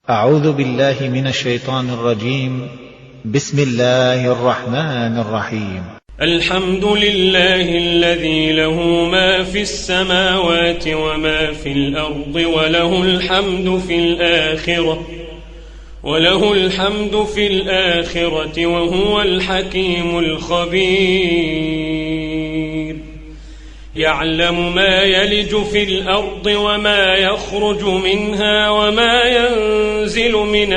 أعوذ بالله من الشيطان الرجيم. بسم الله الرحمن الرحيم. الحمد لله الذي له ما في السماوات وما في الأرض وله الحمد في الآخرة وهو الحكيم الخبير. يعلم ما يلج في الأرض وما يخرج منها وما ينزل من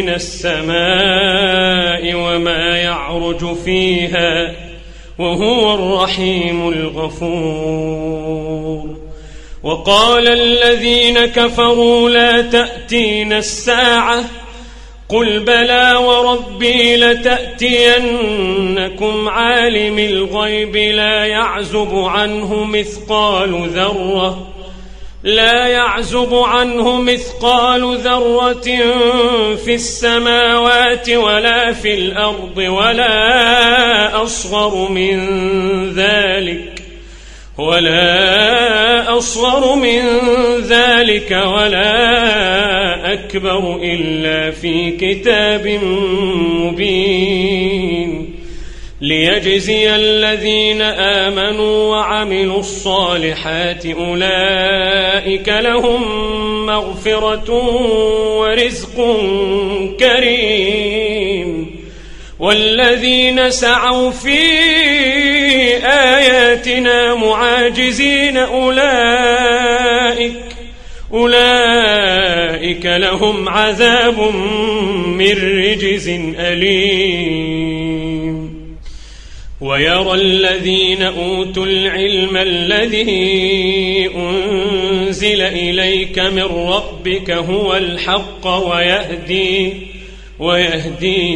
السماء وما يعرج فيها وهو الرحيم الغفور. وقال الذين كفروا لا تأتينا الساعة قل بلى وربي لتأتينكم عالم الغيب لا يعزب عنه مثقال ذرة في السماوات ولا في الأرض ولا أصغر من ذلك ولا أكبر إلا في كتاب مبين. ليجزي الذين آمنوا وعملوا الصالحات أولئك لهم مغفرة ورزق كريم. والذين سعوا في آياتنا معاجزين أولئك لهم عذاب من رجز أليم. ويرى الذين أوتوا العلم الذي أنزل إليك من ربك هو الحق ويهدي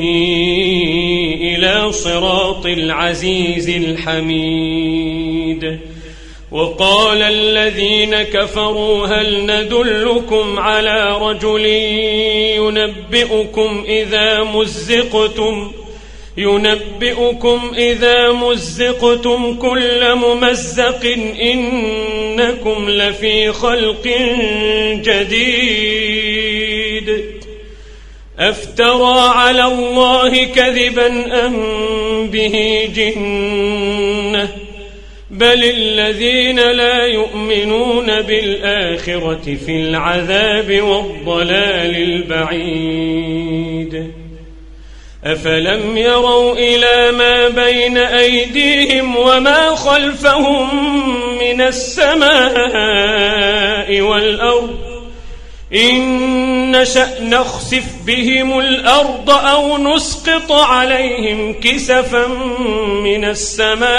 إلى صراط العزيز الحميد. وقال الذين كفروا هل ندلكم على رجل ينبئكم إذا مزقتم كل ممزق إنكم لفي خلق جديد. أفترى على الله كذبا أم به جنة بل الذين لا يؤمنون بالآخرة في العذاب والضلال البعيد. أفلم يروا إلى ما بين أيديهم وما خلفهم من السماء والأرض إن نشأ نخسف بهم الأرض أو نسقط عليهم كسفا من السماء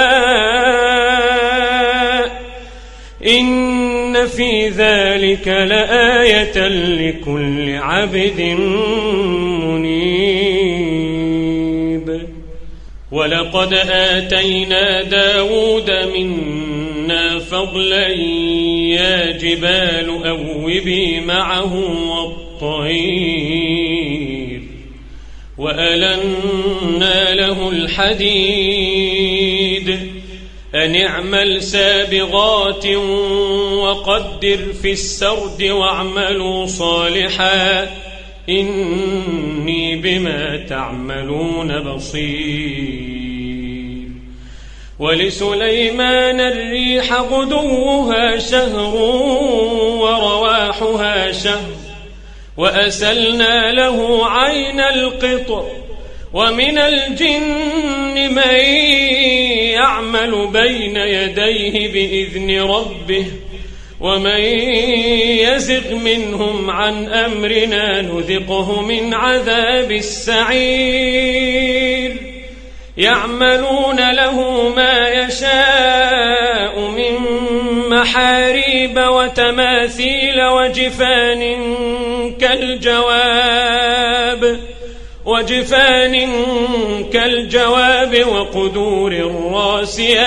إن في ذلك لآية لكل عبد منيب. ولقد آتينا داود منا فضلا يا جبال أوبي معه والطير وألنا له الحديد أن اعمل سابغات وقدر في السرد واعملوا صالحا إني بما تعملون بصير. ولسليمان الريح غدوها شهر ورواحها شهر وأسلنا له عين القطر. ومن الجن من يعمل بين يديه بإذن ربه ومن يزغ منهم عن أمرنا نذقه من عذاب السعير. يعملون له ما يشاء من محاريب وتماثيل وجفان كالجواب وقدور الراسيات.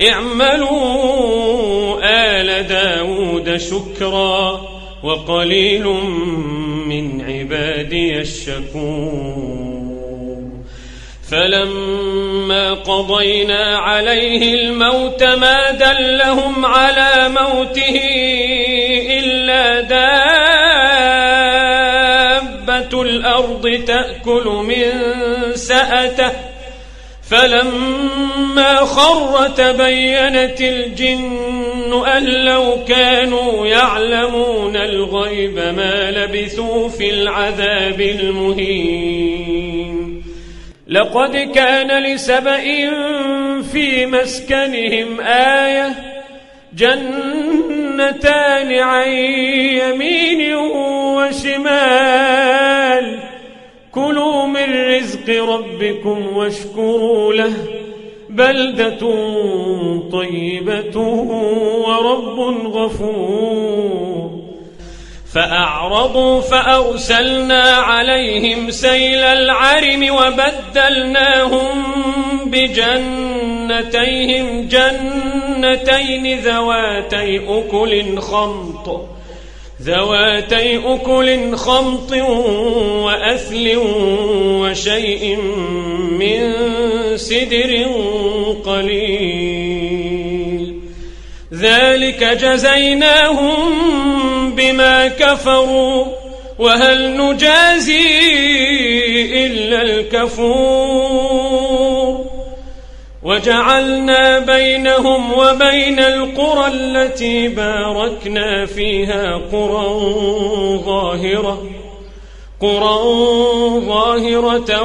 اعملوا آل داود شكرا وقليل من عبادي الشكور. فلما قضينا عليه الموت ما دلهم على موته إلا دابة الأرض تأكل من سأته فلما خر تبينت الجن أن لو كانوا يعلمون الغيب ما لبثوا في العذاب المهين. لقد كان لسبإ في مسكنهم آية جنتان عن يمين وشمال كلوا من رزق ربكم واشكروا له بلدة طيبة ورب غفور. فأعرضوا فأرسلنا عليهم سيل العرم وبدلناهم بجنتيهم جنتين ذواتي أكل خمط وأثل وشيء من سدر قليل ذلك جزيناهم بما كفروا وهل نجازي إلا الكفور. وجعلنا بينهم وبين القرى التي باركنا فيها قرى ظاهرة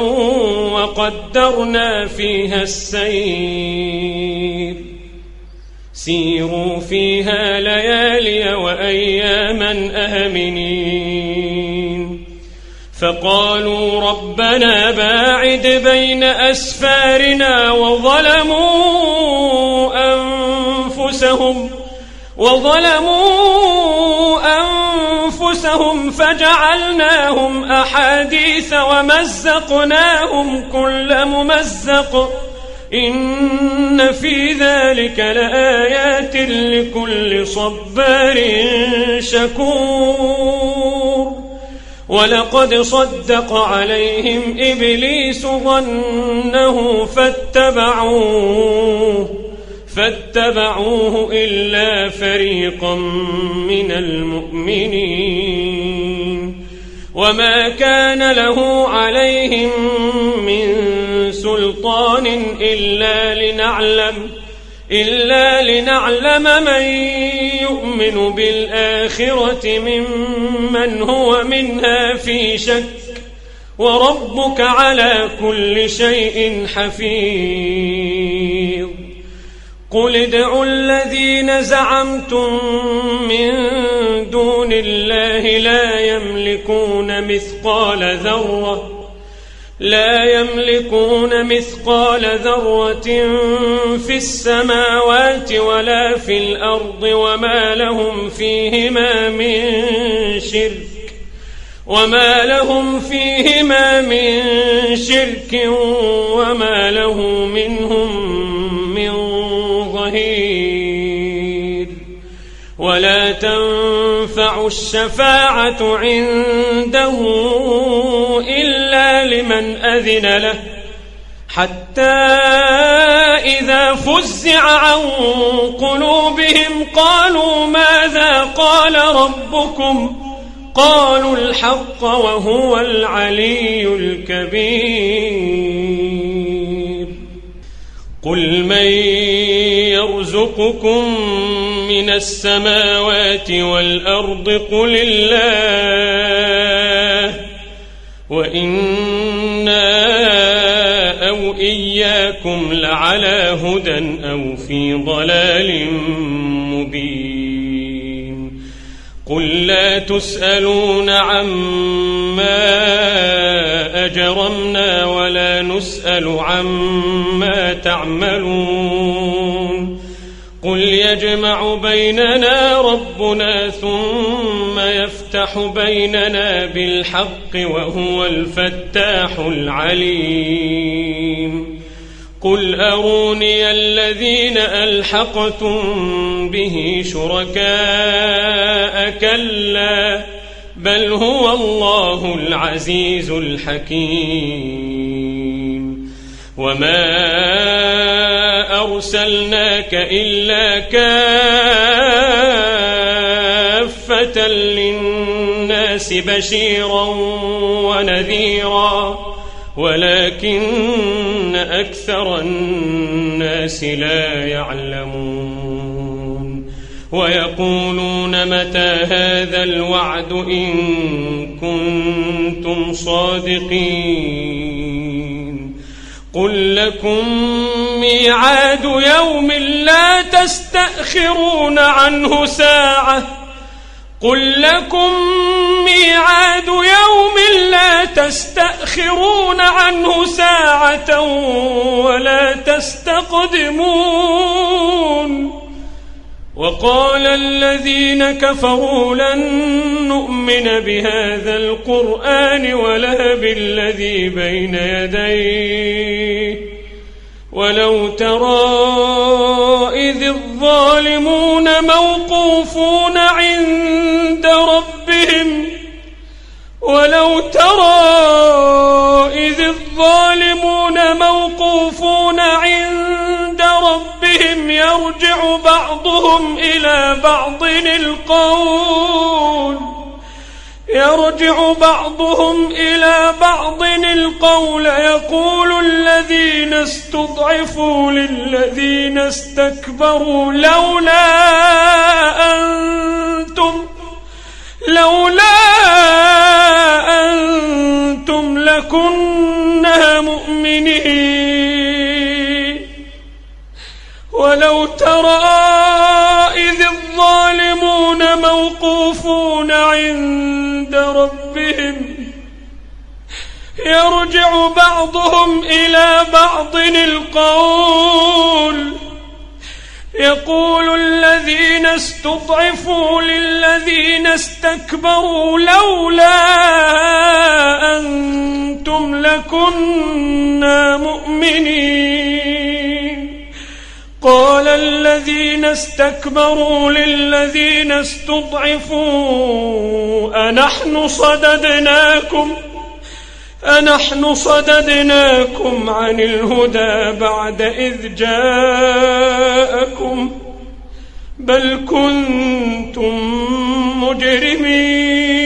وقدرنا فيها السير سيروا فيها ليالي وأياما آمنين. فقالوا ربنا باعد بين أسفارنا وظلموا أنفسهم فجعلناهم أحاديث ومزقناهم كل ممزق إن في ذلك لآيات لكل صبار شكور. ولقد صدق عليهم إبليس ظنه فاتبعوه إلا فريقا من المؤمنين وما كان له عليهم من سلطان إلا لنعلم من يؤمن بالآخرة ممن هو منها في شك وربك على كل شيء حفيظ. قل ادعوا الذين زعمتم من دون الله لا يملكون مثقال ذرة في السماوات ولا في الأرض وما لهم فيهما من شرك وما له منهم من ظهير. ولا تنفع الشفاعة عنده إلا لمن أذن له حتى إذا فزع عن قلوبهم قالوا ماذا قال ربكم قالوا الحق وهو العلي الكبير. قل من يرزقكم من السماوات والأرض قل الله وإنا أو إياكم لعلى هدى أو في ضلال مبين. قل لا تسألون عما أجرمنا ولا نسأل عما تعملون. قل يجمع بيننا ربنا ثم يفتح بيننا بالحق وهو الفتاح العليم. قل أروني الذين ألحقتم به شركاء كلا بل هو الله العزيز الحكيم. وما أرسلناك إلا كافة للناس بشيرا ونذيرا ولكن أكثر الناس لا يعلمون ويقولون متى هذا الوعد إن كنتم صادقين قل لكم ميعاد يوم لا تستأخرون عنه ساعة قل لكم ميعاد يوم لا تستأخرون عنه ساعة ولا تستقدمون وقال الذين كفروا لن نؤمن بهذا القرآن ولا بالذي بين يديه ولو ترى إذ الظالمون موقوفون عند ربهم يرجع بعضهم إلى بعض القول يقول الذين استضعفوا للذين استكبروا لولا أنتم لكنا مؤمنين ولو ترى إذ الظالمون موقوفون عند ربهم يرجع بعضهم إلى بعض القول يقول الذين استضعفوا للذين استكبروا لولا أنتم لكنا مؤمنين قال الذين استكبروا للذين استضعفوا أنحن صددناكم عن الهدى بعد إذ جاءكم بل كنتم مجرمين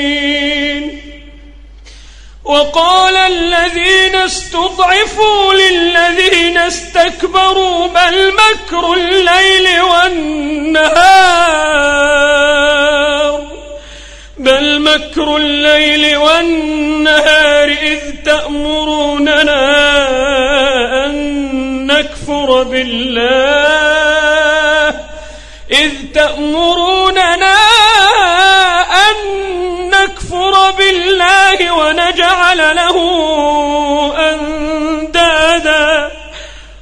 وقال الذين استضعفوا للذين استكبروا بل مكر الليل والنهار إذ تأمروننا أن نكفر بالله ونجعل له أندادا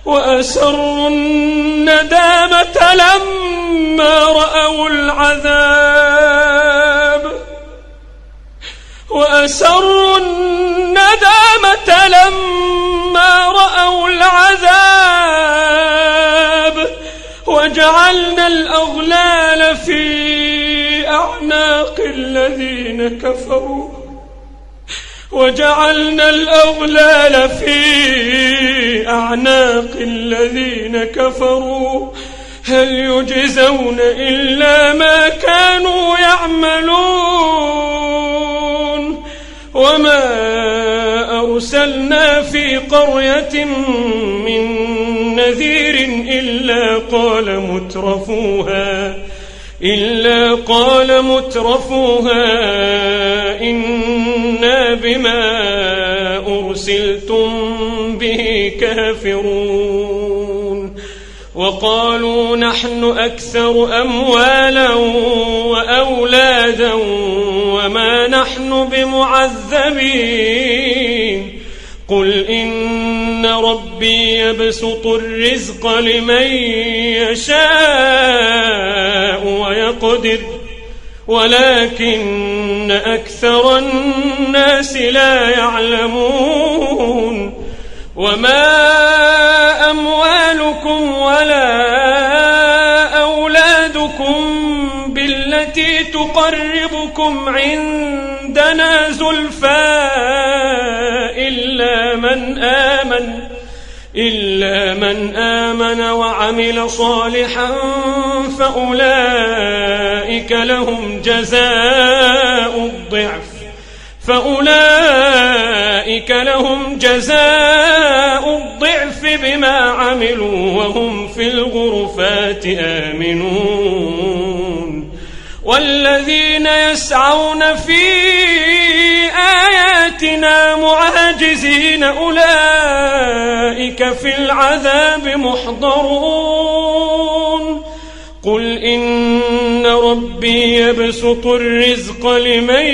وأسروا الندامة لما رأوا العذاب وجعلنا الأغلال في أعناق الذين كفروا هل يجزون إلا ما كانوا يعملون وما أرسلنا في قرية من نذير إلا قال مترفوها إنا بما أرسلتم به كافرون وقالوا نحن أكثر أموالا وأولادا وما نحن بمعذبين قل إن ربي يبسط الرزق لمن يشاء ويقدر ولكن أكثر الناس لا يعلمون وما أموالكم ولا أولادكم بالتي تقربكم إلا من آمن وعمل صالحا فأولئك لهم جزاء الضعف بما عملوا وهم في الغرفات آمنون. والذين يسعون في آياتنا معاجزين أولئك في العذاب محضرون. قل إن ربي يبسط الرزق لمن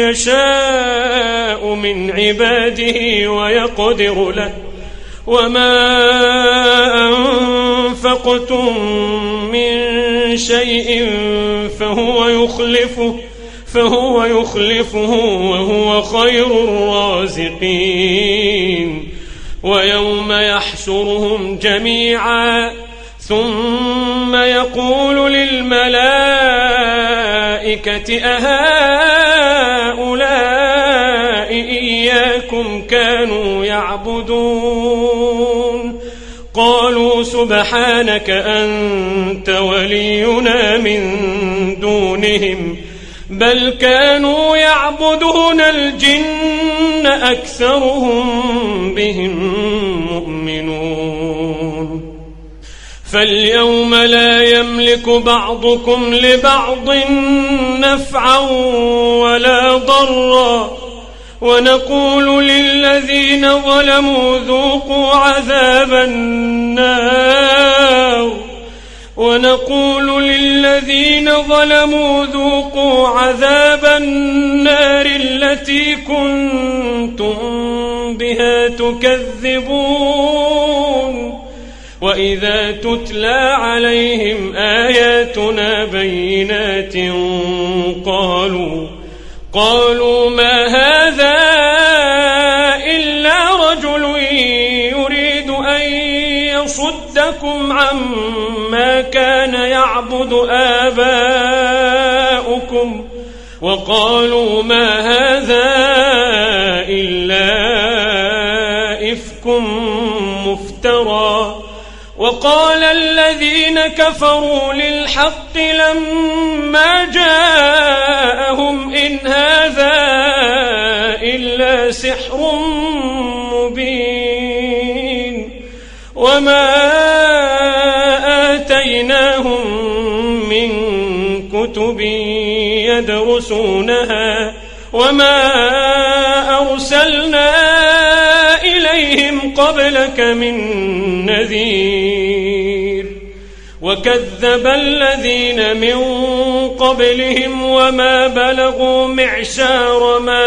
يشاء من عباده ويقدر له وما أنفقتم من شيء فهو يخلفه وهو خير الرازقين. ويوم يحشرهم جميعا ثم يقول للملائكة أهؤلاء إياكم كانوا يعبدون؟ قالوا سبحانك أنت ولينا من دونهم بل كانوا يعبدون الجن أكثرهم بهم مؤمنون. فاليوم لا يملك بعضكم لبعض نفعا ولا ضرا ونقول للذين ظلموا ذوقوا عذاب النار التي كنتم بها تكذبون. وإذا تتلى عليهم آياتنا بينات قالوا ما هذا إلا رجل يريد أن يصدكم عما كان يعبد آباؤكم وقالوا ما هذا إلا إفك مفترى. وقال الذين كفروا للحق لما جاءهم إن هذا إلا سحر مبين. وما آتيناهم من كتب يدرسونها وما أرسلنا إليهم قبلك من نذير. وكذب الذين من قبلهم وما بلغوا معشار ما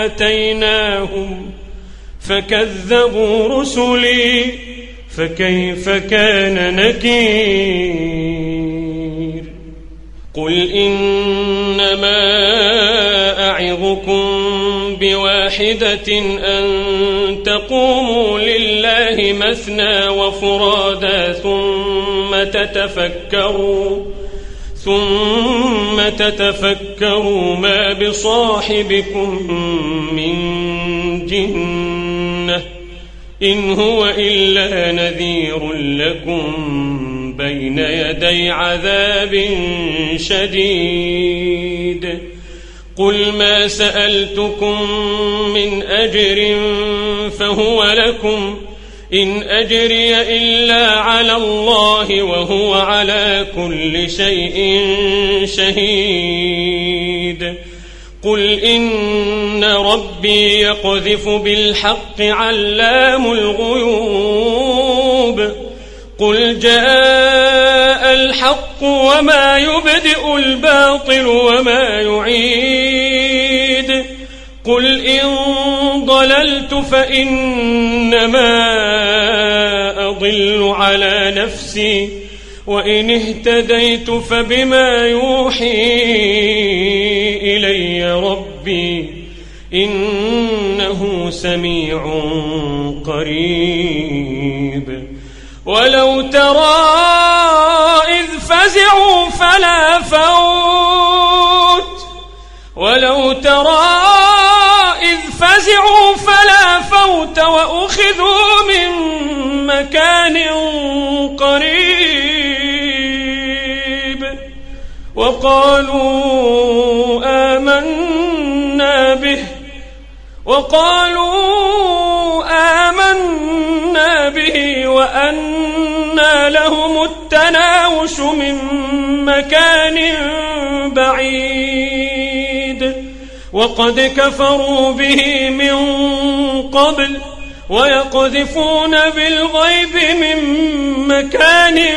آتيناهم فكذبوا رسلي فكيف كان نكير. قل إنما أعظكم بواحدة أن تقوموا لله مثنى وفرادا ثم تتفكروا ما بصاحبكم من جنة إن هو إلا نذير لكم بين يدي عذاب شديد. قل ما سألتكم من أجر فهو لكم إن أجري إلا على الله وهو على كل شيء شهيد. قل إن ربي يقذف بالحق علام الغيوب. قل جاء الحق وما يبدئ الباطل وما يعيد. قل إن ضللت فإنما أضل على نفسي وإن اهتديت فبما يوحي إلي ربي إنه سميع قريب. ولو ترى إذ فزعوا فلا فوت وأخذوا من مكان قريب وقالوا آمنا به وأنى لهم التناوش من مكان بعيد وقد كفروا به من قبل ويقذفون بالغيب من مكان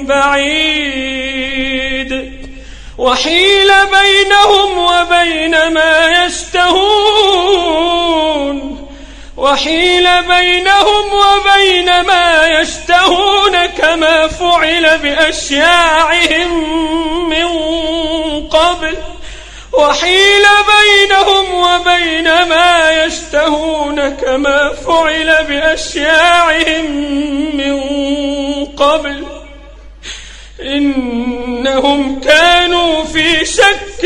بعيد وحيل بينهم وبين ما يشتهون كما فعل بأشياعهم من قبل إنهم كانوا في شك